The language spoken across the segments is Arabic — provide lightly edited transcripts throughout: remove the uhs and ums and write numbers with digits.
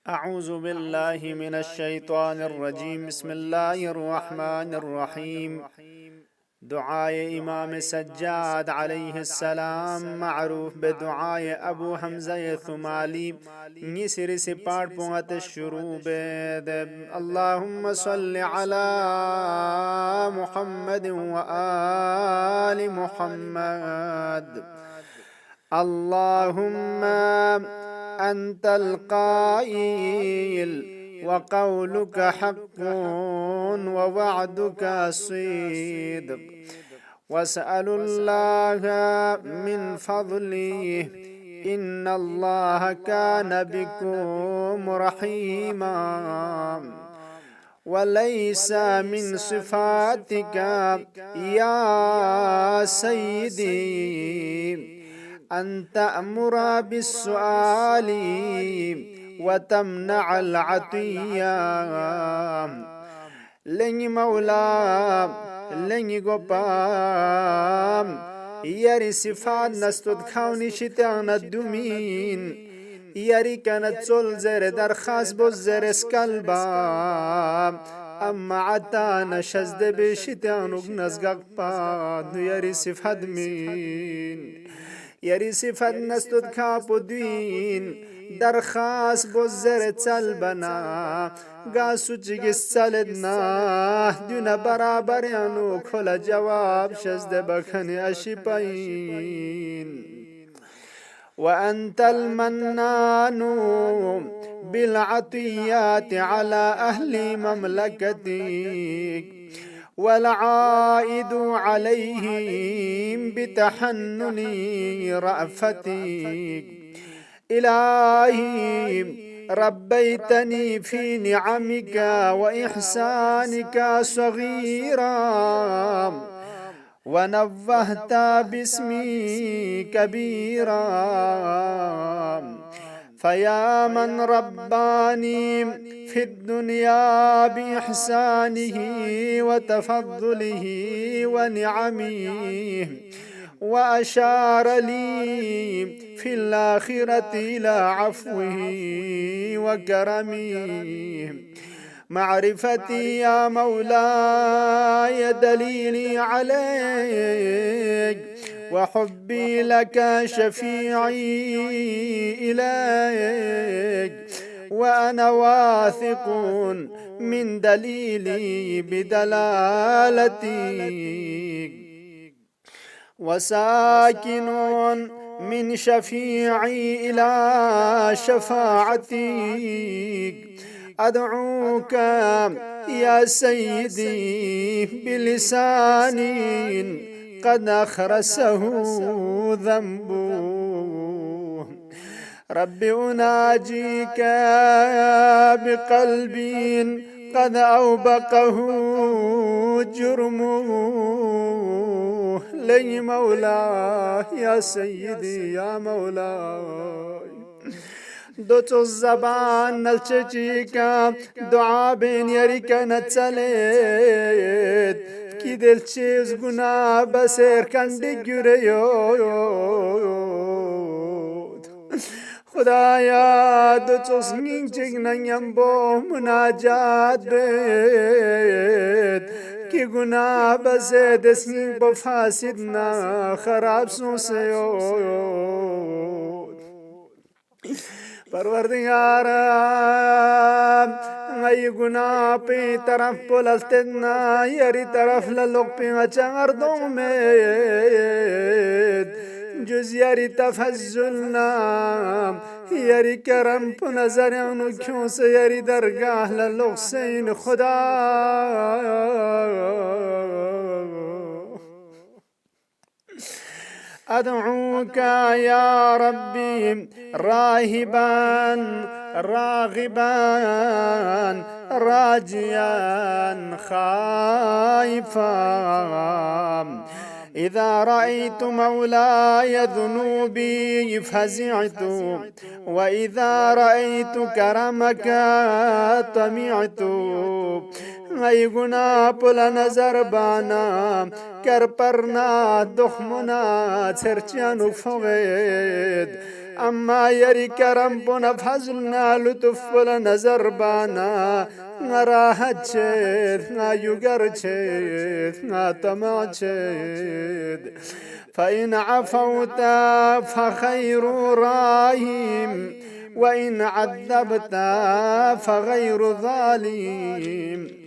أعوذ بالله من الشيطان الرجيم. بسم الله الرحمن الرحيم. دعاء إمام سجاد عليه السلام معروف بدعاء أبو حمزة ثمالي نسر سپاٹ پوات الشروع بيد اللهم صل على محمد وآل محمد. اللهم أنت القائل وقولك حق ووعدك صدق، واسأل الله من فضله إن الله كان بكم رحيما. وليس من صفاتك يا سيدي أن تأمر بالسؤال وتمنع العطية. لن مولا لن قبام يري صفات نستد خوني شتان الدمين يري كانت زر درخاص بزر اسكالبام أما عتانا شزد بشتان وغنزقاق باد يري صفات مين يري صفات نستد كابو دوين درخاص بزر تسلبنا قاسو جيس تسلدنا دونا برابر يانو كل جواب شزد بخني أشيبين. وأنت المنان بالعطيات على أهل مملكتك والعائد عليهم بتحنن رأفتك. إلهي ربيتني في نعمك وإحسانك صغيرا ونوهت باسمي كبيرا. فيا من رباني في الدنيا بإحسانه وتفضله ونعمه وأشار لي في الآخرة إلى عفوه وكرمه. معرفتي يا مولاي دليلي عليك وحبي لك شفيعي إليك، وأنا واثق من دليلي بدلالتك وساكن من شفيعي إلى شفاعتك. أدعوك يا سيدي بلسان قد أخرسه ذنبه. رب أناجيك بقلب قد أوبقه جرمه. لي مولاي يا سيدي يا مولاي دوتو الزبان نلچچيكا دعا بين يريكا نتسليت كي دل چيز گنا بسير كندي گريوت. خدايا دوتو سنين چگنا يمبو مناجات بيت كي گنا بسيد اسنين بفاسدنا خراب سوسيوت. پروردگارم ای گناہ پی طرف پلستنا یری طرف للوگ پی اچار دومید جز یری تفضلنا یری کرم پو نظر انو کیوں سے یری درگاہ للوگ سین خدا. أدعوك يا ربي راهبا راغبا راجيا خائفا. إذا رأيت مولاي ذنوبي فزعت وإذا رأيت كرمك طمعت. أي گناہ پل نظر بانا کر پرنا دخمنا ترچانو فوید أما يري كرم بنا فزلنا لطف بلا نظر بانا راحت شد يقر شد طمع شد فإن عفوت فخير راهيم وإن عذبت فغير ظالم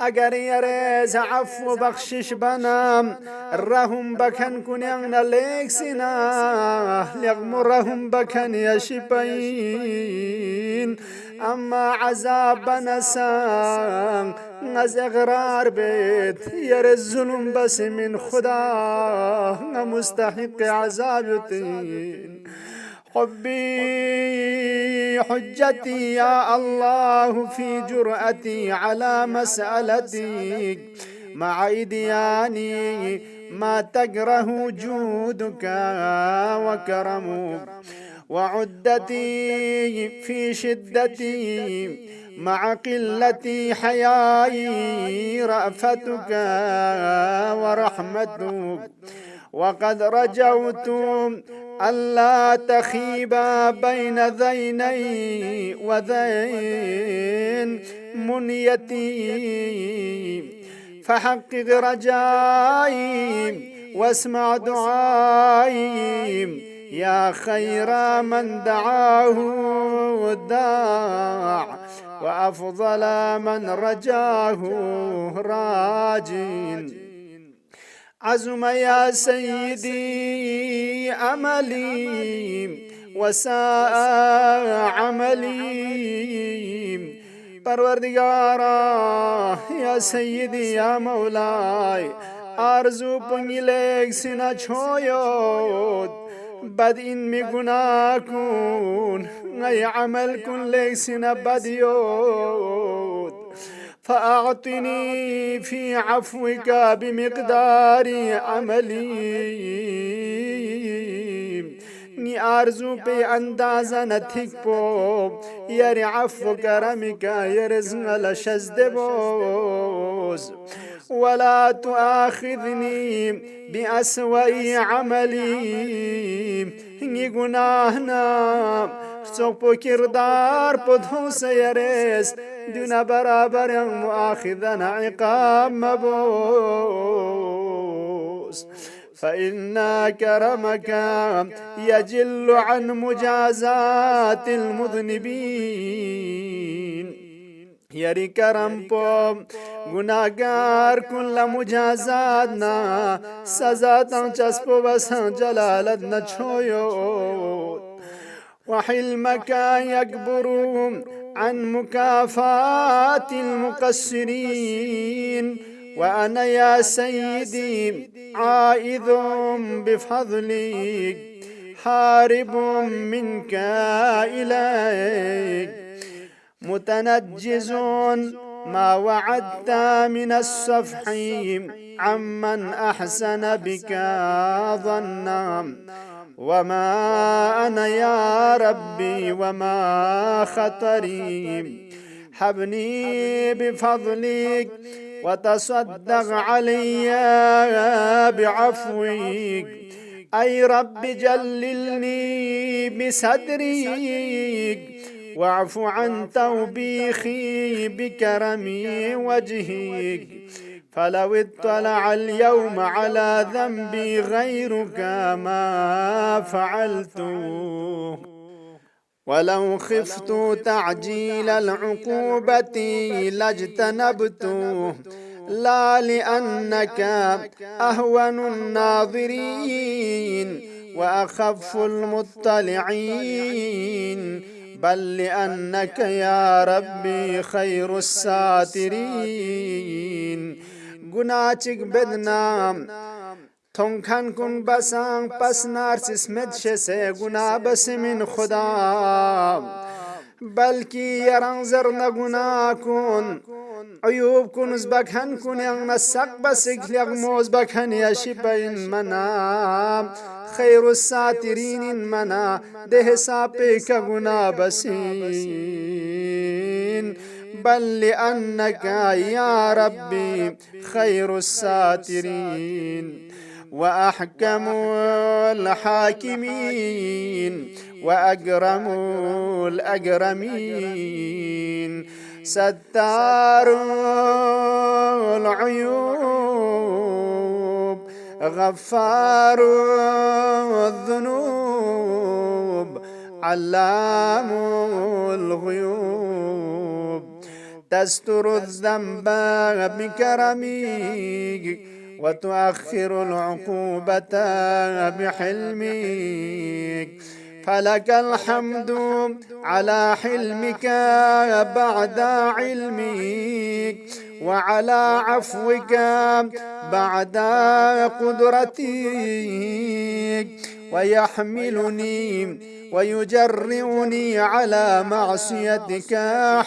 اگر یریز عفو بخشش بنام رهم بکن کنیان لیکسینا لغم رهم بکن یشپین اما عذاب نسان از اغرار بیت یرز ظلم بس من خدا مستحق عذاب تین حبي حجتي يا الله في جرأتي على مسألتك مع إدياني ما تكره جودك وكرمك وعدتي في شدتي مع قلة حيائي رأفتك ورحمتك وقد رجوت ألا تخيب بين ذيني وذين منيتي فحقق رجائي واسمع دعائي يا خير من دعاه الداع وأفضل من رجاه راجٍ عزم يا سيدي أملي وساء عملي پروردگارا يا سيدي يا مولاي آرزو پنگی لیک سنا چھویود بد ان میں گناہ کن نئی عمل کن لیک سنا بدیود فأعطني في عفوك بمقدار عملي نی آرزو پہ اندازہ نہ تھک پو یار عفو کرمك يرزق لشزد بوز ولا تؤاخذني بأسوأ عملي نی گناہنا سوق پو کردار پو دھوس یرس دون برابر مؤاخذنا عقاب مبوس فإن كرمك يجل عن مجازات المذنبين يري كرم پو گناہگار كل مجازاتنا سزاتا چسپو بس جلالت نہ چھویو وحلمك يكبر عن مكافاة المقصرين وأنا يا سيدي عائذ بفضلك حارب منك إليك متنجز ما وعدت من الصفح عمن أحسن بك ظنا وما أنا يا ربي وما خطري حبني بفضلك وتصدق علي بعفوك أي رب جللني بصدرك واعف عن توبيخي بكرم وجهك فلو اطلع اليوم على ذنبي غيرك ما فعلته ولو خفت تعجيل العقوبة لاجتنبته لا لأنك أهون الناظرين وأخف المطلعين بل لأنك يا ربي خير الساترين گناچک بدنام تونکن کن بسان پس نارسس مدش سے گناہ بس من خدا بلکی یرانزر نگناہ کن عیوب کن از بکن کن یغن السق بسک یغموز بکن یشبین منا خیر الساترین منا ده ساپی کا گناہ بسین بل لأنك يا ربي خير الساترين وأحكم الحاكمين وأكرم الأكرمين، ستار العيوب غفار الذنوب علام الغيوب، تستر الذنب بكرمك وتؤخر العقوبة بحلمك، فلك الحمد على حلمك بعد علمك، وعلى عفوك بعد قدرتك، ويحملني ويجرعني على معصيتك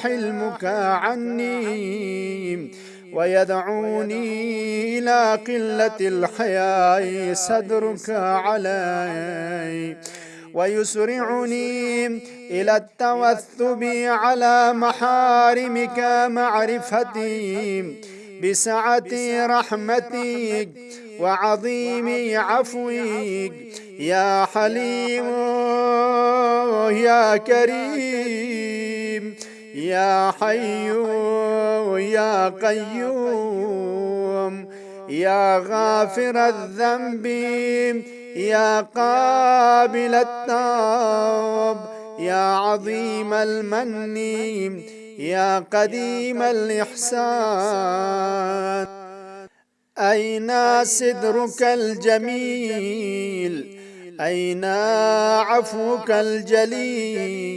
حلمك عني، ويدعوني إلى قلة الحياء سترك علي، ويسرعني إلى التوثب على محارمك معرفتي بسعة رحمتك وعظيم عفوك، يا حليم يا كريم يا حي يا قيوم، يا غافر الذنب يا قابل التوب، يا عظيم المن يا قديم الإحسان. أين صدرك الجميل؟ أين عفوك الجليل؟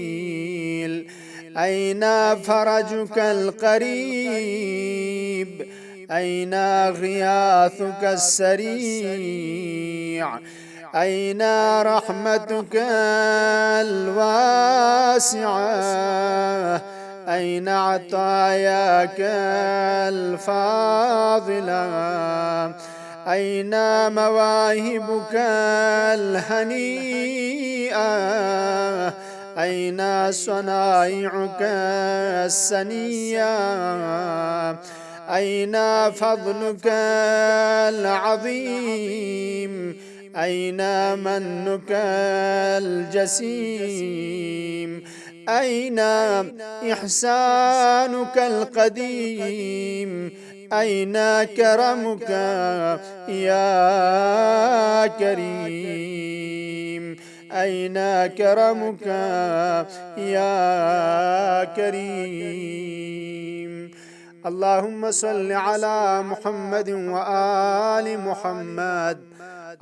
أين فرجك القريب؟ أين غياثك السريع؟ أين رحمتك الواسعة؟ أين عطاياك الفاضلة؟ أين مواهبك الهنيئة؟ أين صنائعك السنية؟ أين فضلك العظيم؟ أين منك الجسيم؟ أين إحسانك القديم؟ أين كرمك يا كريم؟ أين كرمك يا كريم؟ اللهم صل على محمد وآل محمد.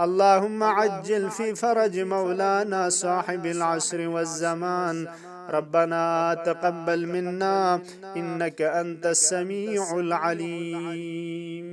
اللهم عجل في فرج مولانا صاحب العصر والزمان. ربنا تقبل منا إنك أنت السميع العليم.